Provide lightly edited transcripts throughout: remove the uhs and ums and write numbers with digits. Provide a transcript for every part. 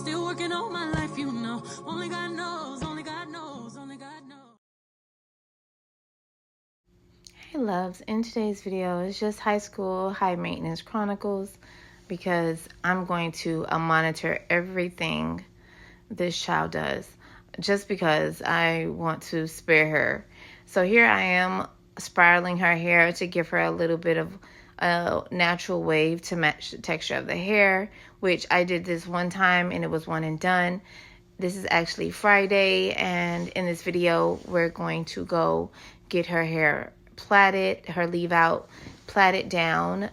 Still working all my life, you know. Only God knows, only God knows, only God knows. Hey loves, in today's video it's just high school high maintenance chronicles because I'm going to monitor everything this child does just because I want to spare her. So here I am spiraling her hair to give her a little bit of a natural wave to match the texture of the hair, which I did this one time and it was one and done. This is actually Friday, and in this video we're going to go get her hair plaited, her leave out plaited down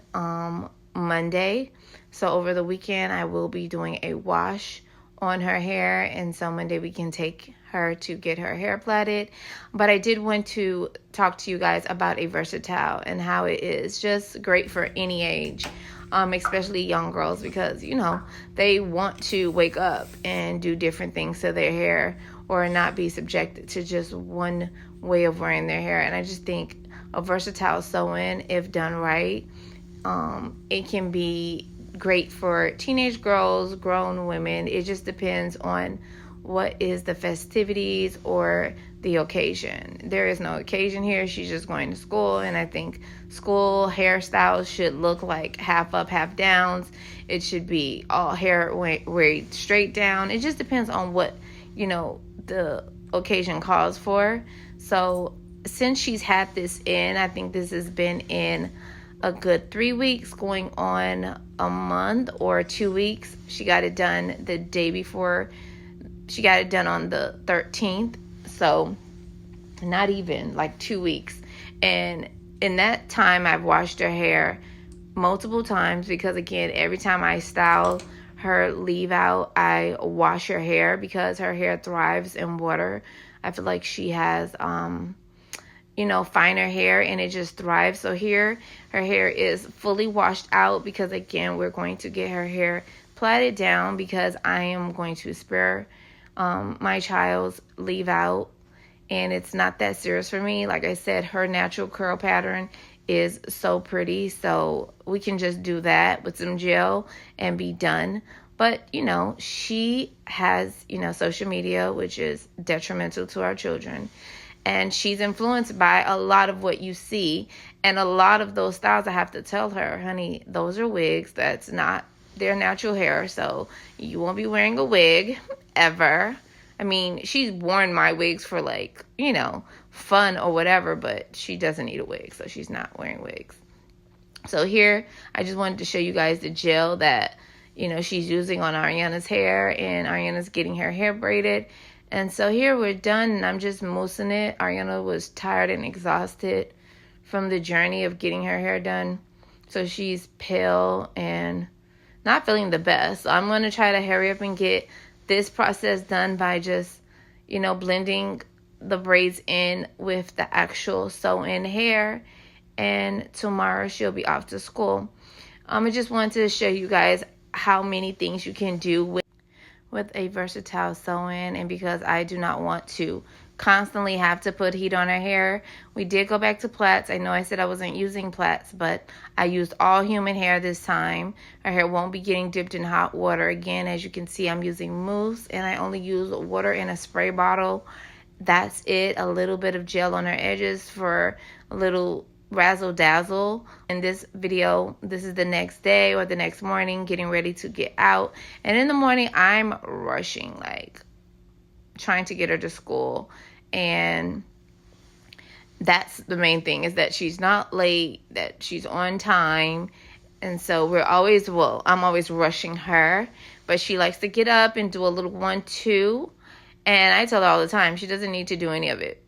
Monday. So over the weekend I will be doing a wash on her hair, and so Monday we can take her to get her hair plaited. But I did want to talk to you guys about a versatile and how it is just great for any age, especially young girls, because you know they want to wake up and do different things to their hair or not be subjected to just one way of wearing their hair. And I just think a versatile sew-in, if done right, it can be great for teenage girls, grown women. It just depends on what is the festivities or the occasion. There is no occasion here. She's just going to school, and I think school hairstyles should look like half up, half downs. It should be all hair way straight down. It just depends on what, you know, the occasion calls for. So since she's had this in, I think this has been in a good 3 weeks, going on a month or 2 weeks. She got it done the day before. She got it done on the 13th, so not even like 2 weeks. And in that time, I've washed her hair multiple times because, again, every time I style her leave out, I wash her hair because her hair thrives in water. I feel like she has finer hair, and it just thrives. So here her hair is fully washed out because, again, we're going to get her hair plaited down because I am going to spare my child's leave out, and it's not that serious for me. Like I said, her natural curl pattern is so pretty, so we can just do that with some gel and be done. But she has social media, which is detrimental to our children. And she's influenced by a lot of what you see. And a lot of those styles, I have to tell her, honey, those are wigs. That's not their natural hair. So you won't be wearing a wig ever. I mean, she's worn my wigs for fun or whatever, but she doesn't need a wig. So she's not wearing wigs. So here, I just wanted to show you guys the gel that, she's using on Ariana's hair. And Ariana's getting her hair braided. And so here we're done, and I'm just moussing it. Ariana was tired and exhausted from the journey of getting her hair done. So she's pale and not feeling the best. So I'm going to try to hurry up and get this process done by just, blending the braids in with the actual sew-in hair. And tomorrow she'll be off to school. I just wanted to show you guys how many things you can do with a versatile sew-in, and because I do not want to constantly have to put heat on her hair, we did go back to plaits. I know I said I wasn't using plaits, but I used all human hair this time. Her hair won't be getting dipped in hot water again. As you can see, I'm using mousse, and I only use water in a spray bottle. That's it. A little bit of gel on her edges for a little razzle dazzle. In this video, this is the next day or the next morning, getting ready to get out. And in the morning, I'm rushing, trying to get her to school. And that's the main thing, is that she's not late, that she's on time. And so I'm always rushing her, but she likes to get up and do a little 1-2. And I tell her all the time, she doesn't need to do any of it,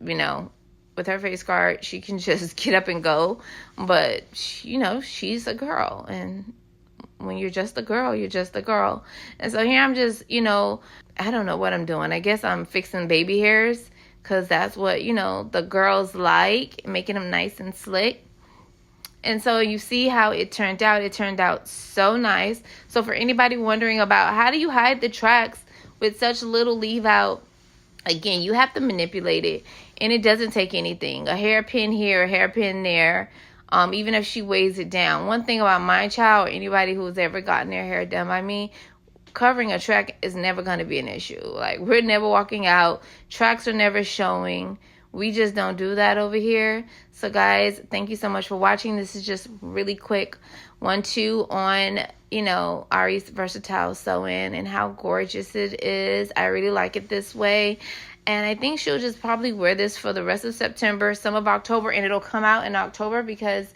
With her face guard, she can just get up and go. But, she's a girl. And when you're just a girl, you're just a girl. And so here I'm just, I don't know what I'm doing. I guess I'm fixing baby hairs because that's what, the girls like, making them nice and slick. And so you see how it turned out. It turned out so nice. So for anybody wondering about how do you hide the tracks with such little leave out, again, you have to manipulate it, and it doesn't take anything. A hairpin here, a hairpin there, even if she weighs it down. One thing about my child, or anybody who's ever gotten their hair done by me, covering a track is never going to be an issue. Like, we're never walking out. Tracks are never showing. We just don't do that over here. So guys, thank you so much for watching. This is just really quick 1-2 on, you know, Ari's versatile sew-in and how gorgeous it is. I really like it this way. And I think she'll just probably wear this for the rest of September, some of October, and it'll come out in October because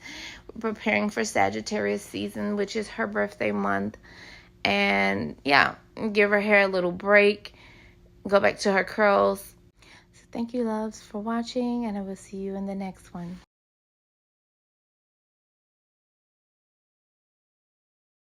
we're preparing for Sagittarius season, which is her birthday month. And yeah, give her hair a little break, go back to her curls. So thank you, loves, for watching, and I will see you in the next one.